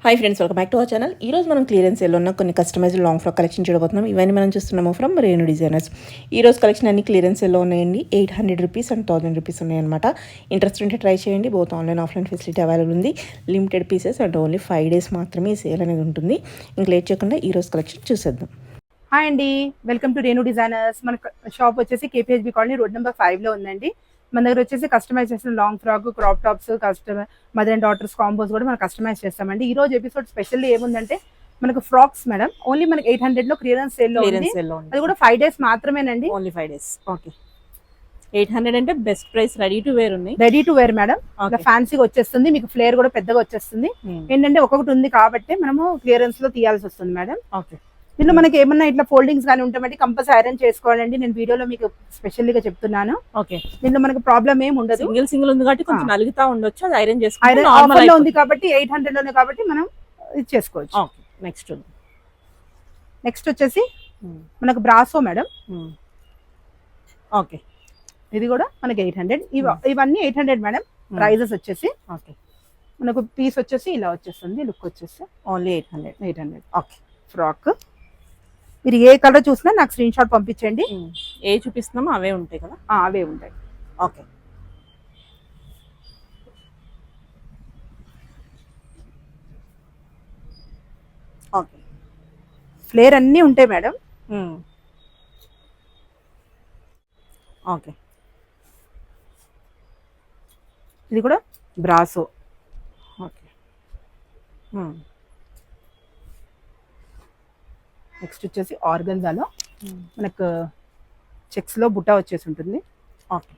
Hi friends, welcome back to our channel. ఈ రోజు మనం క్లియరెన్స్ సేల్లో ఉన్న కొన్ని కస్టమైజ్డ్ లాంగ్ ఫ్రాక్ కలెక్షన్ చూడబోతున్నాం. ఇవన్నీ మనం చూస్తున్నాము ఫ్రమ్ రేణు డిజైనర్స్. ఈ రోజు కలెక్షన్ అన్ని క్లియరెన్స్ సేల్లో ఉన్నాయండి. 800 రూపీస్ అండ్ 1000 రూపీస్ ఉన్నాయన్నమాట. ఇంట్రెస్ట్ ఉంటే ట్రై చేయండి. Both online offline facility available ఉంది. Limited pieces and only 5 days మాత్రమే ఈ సేల్ అనేది ఉంటుంది. ఇంక లేట్ చేయకుండా ఈ రోజు కలెక్షన్ చూసేద్దాం. హాయ్ అండి, వెల్కమ్ టు రేణు డిజైనర్స్. మన షాప్ వచ్చేసి KPHB కాలనీ రోడ్ నెంబర్ 5లో ఉందండి. మన దగ్గర వచ్చేసి కస్టమైజ్ చేసిన long frock, crop tops, mother and daughters combos కూడా మనం కస్టమైజ్ చేస్తామండి. ఈ రోజు ఎపిసోడ్ స్పెషల్లీ ఏముందంటే మనకు ఫ్రాక్స్ మేడం ఓన్లీ మనకి 800 లో క్లియరెన్స్ సేల్ లో ఉంది. అది కూడా 5 days మాత్రమేనండి. Only 5 days. ఓకే, 800 అంటే best price. Ready to wear ఉన్నాయి. Ready to wear madam. ఇంకా ఫ్యాన్సీగా వచ్చేస్తుంది, మీకు ఫ్లేర్ కూడా పెద్దగా వచ్చేస్తుంది. ఏంటంటే ఒక్కొక్కటి ఉంది కాబట్టి మనము క్లియరెన్స్ లో తీయాల్సి వస్తుంది మేడం. ఓకే, దీనిలో మనకి ఏమన్నా ఇట్లా ఫోల్డింగ్స్ కానీ ఉంటామంటే కంపల్సరీ ఐరన్ చేసుకోవాలండి. నేను వీడియోలో మీకు స్పెషల్గా చెప్తున్నాను. ఓకే, దీనిలో మనకి ప్రాబ్లం ఏమి ఉండదు. సింగిల్ ఉంది కాబట్టి కొంచెం నలుగుతా ఉండొచ్చు. అది ఐరన్ చేసుకోవాలి. ఐరన్ ఆఫర్ లో ఉంది కాబట్టి 800 లోనే కాబట్టి మనం ఇది చేసుకోవచ్చు. ఓకే, నెక్స్ట్ వచ్చేసి మనకు బ్రాసో మేడం. ఓకే, ఇది కూడా మనకి 800. ఇవన్నీ 800 మేడం. ప్రైజెస్ వచ్చేసి ఓకే, మనకు పీస్ వచ్చేసి ఇలా వచ్చేస్తుంది. లుక్ వచ్చేసి ఓన్లీ 800. ఓకే, ఫ్రాక్ మీరు ఏ కలర్ చూసినా నాకు స్క్రీన్ షాట్ పంపించండి. ఏ చూపిస్తున్నామో అవే ఉంటాయి కదా. అవే ఉంటాయి. ఓకే, ఓకే, ఫ్లేర్ అన్నీ ఉంటాయి మేడం. ఓకే, ఇది కూడా బ్రాసో. ఓకే, నెక్స్ట్ వచ్చేసి ఆర్గన్జాలో మనకు చెక్స్ లో బుట్టా వచ్చేసి ఉంటుంది. ఓకే,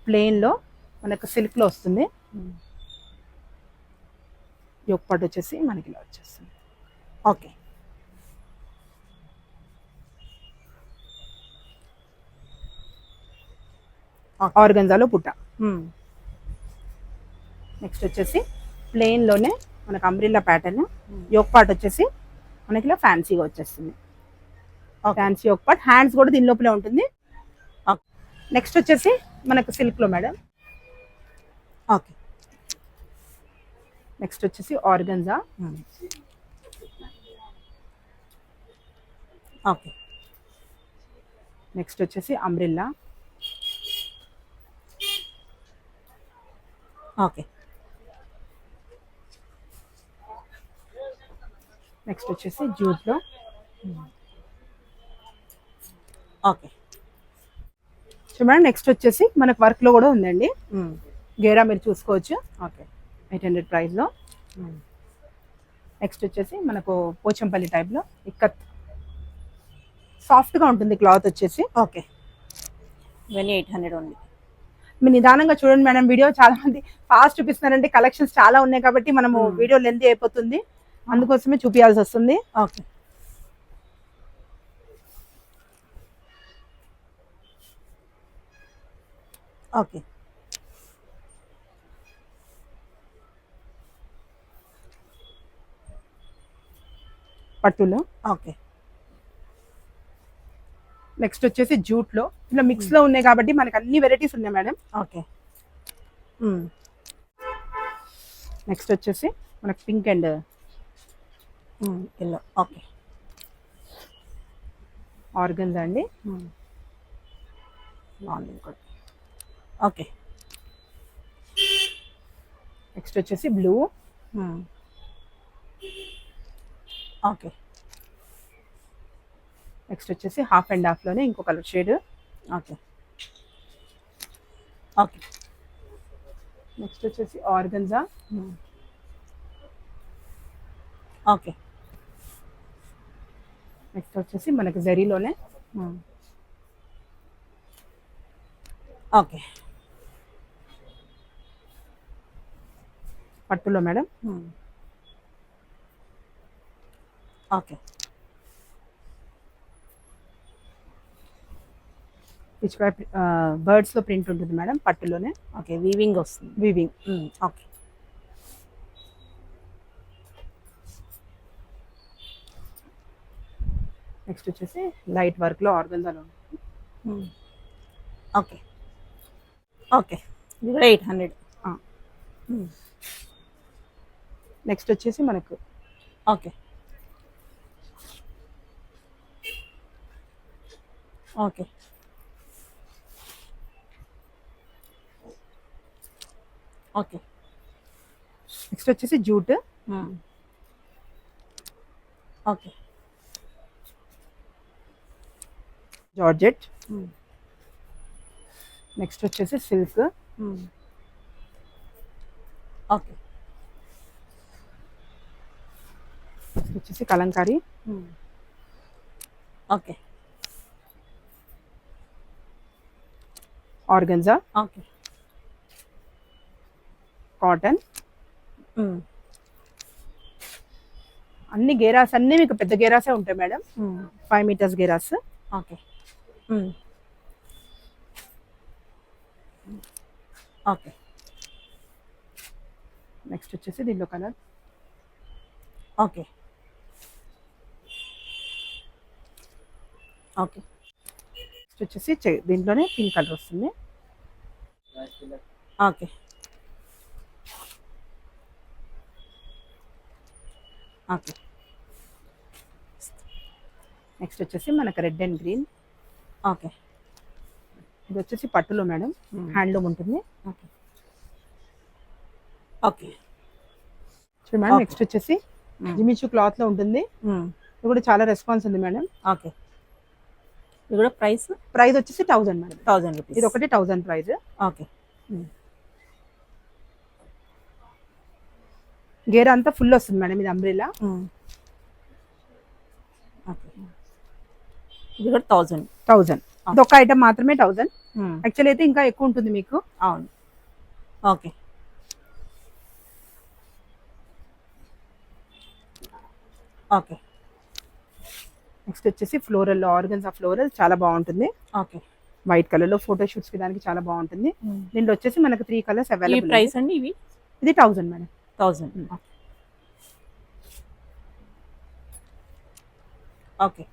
ప్లెయిన్ లో మనకు సిల్క్ లో వస్తుంది. యోక్ పార్ట్ వచ్చేసి మనకి ఇలా వచ్చేస్తుంది. ఓకే, ఆర్గన్జాలో బుట్ట. నెక్స్ట్ వచ్చేసి ప్లెయిన్ లోనే మనకు అంబ్రిల్లా ప్యాటర్న్. యోక్ పార్ట్ వచ్చేసి మనకి ఇలా ఫ్యాన్సీగా వచ్చేస్తుంది. Fancy yoke part. హ్యాండ్స్ కూడా దీని లోపలే ఉంటుంది. నెక్స్ట్ వచ్చేసి మనకు సిల్క్ లో మేడం. ఓకే, నెక్స్ట్ వచ్చేసి ఆర్గన్జా. ఓకే, నెక్స్ట్ వచ్చేసి అంబ్రిల్లా. ఓకే, నెక్స్ట్ వచ్చేసి జూట్ లో. ఓకే, సో మేడం నెక్స్ట్ వచ్చేసి మనకు వర్క్ లో కూడా ఉందండి. గేరా మీరు చూసుకోవచ్చు. ఓకే, 800 ప్రైస్ లో. నెక్స్ట్ వచ్చేసి మనకు పోచంపల్లి టైప్ లో ఇక్కత్. సాఫ్ట్ గా ఉంటుంది క్లాత్ వచ్చేసి. ఓకే, ఇవన్నీ 800 ఉంది. మీరు నిదానంగా చూడండి మేడం. వీడియో చాలా మంది ఫాస్ట్ చూపిస్తున్నారంటే కలెక్షన్స్ చాలా ఉన్నాయి కాబట్టి మనము వీడియో లెంత్ అయిపోతుంది, అందుకోసమే చూపించాల్సి వస్తుంది. ఓకే, ఓకే, పట్టులో. ఓకే, నెక్స్ట్ వచ్చేసి జూట్ లో. ఇలా మిక్స్ లో ఉన్నాయి కాబట్టి మనకి అన్ని వెరైటీస్ ఉన్నాయి మేడం. ఓకే, నెక్స్ట్ వచ్చేసి మనకి pink and yellow. Okay, organs అండి. ఓకే, నెక్స్ట్ వచ్చేసి బ్లూ. ఓకే, నెక్స్ట్ వచ్చేసి హాఫ్ అండ్ హాఫ్ లోనే ఇంకో colour shade. Okay, okay, next వచ్చేసి ఆర్గన్జా. ఓకే, నెక్స్ట్ వచ్చేసి మనకి జరీలోనే. ఓకే, పట్టులో మేడం. ఓకే, బర్డ్స్ లో ప్రింట్ ఉంటుంది మేడం పట్టులోనే. ఓకే, వీవింగ్ వస్తుంది. వీవింగ్. ఓకే, నెక్స్ట్ వచ్చేసి లైట్ వర్క్ లో ఆర్గన్జాలో. ఓకే, ఓకే, ఇది కూడా 800. నెక్స్ట్ వచ్చేసి మనకు ఓకే ఓకే ఓకే నెక్స్ట్ వచ్చేసి జూట్, ఓకే జార్జెట్, నెక్స్ట్ వచ్చేసి సిల్క్, ఓకే నెక్స్ట్ వచ్చేసి Kalamkari, okay organza, okay cotton, అన్ని గేరాస్ అన్ని మీకు పెద్ద గేరాసే ఉంటాయి మేడం. 5 మీటర్స్ గేరాస్. ఓకే ఓకే నెక్స్ట్ వచ్చేసి దీనిలో కలర్ ఓకే ఓకే నెక్స్ట్ వచ్చేసి దీంట్లోనే పింక్ కలర్ వస్తుంది. ఓకే ఓకే నెక్స్ట్ వచ్చేసి మనకు రెడ్ అండ్ గ్రీన్. ఓకే ఇది వచ్చేసి పట్టులో మేడం, హ్యాండ్లూమ్ ఉంటుంది. ఓకే ఓకే చూడండి మేడం. Okay. నెక్స్ట్ వచ్చేసి జిమిచూ క్లాత్ లో ఉంటుంది. ఇది కూడా చాలా రెస్పాన్స్ ఉంది మేడం. ఓకే ఇది కూడా ప్రైస్ ప్రైస్ వచ్చేసి 1000 మేడం. 1000 రూపీస్. ఇది ఒకటి 1000 ప్రైస్. ఓకే గేర్ అంతా ఫుల్ వస్తుంది మేడం. ఇది అంబ్రెల్లా. ఓకే ఇది కూడా 1000. 1000. ఇది ఒక ఐటమ్ మాత్రమే 1000. యాక్చువల్లీ అయితే ఇంకా ఎక్కువ ఉంటుంది మీకు. అవును. ఓకే ఓకే నెక్స్ట్ వచ్చేసి ఫ్లోరల్, ఆర్గన్జా ఫ్లోరల్ చాలా బాగుంటుంది. ఓకే వైట్ కలర్ లో ఫోటో షూట్స్ కి దానికి చాలా బాగుంటుంది. దీంట్లో వచ్చేసి మనకు 3 కలర్స్ ఈ అవైలబుల్. ప్రైస్ అండి ఇవి ఇది 1000 మేడం. 1000. ఓకే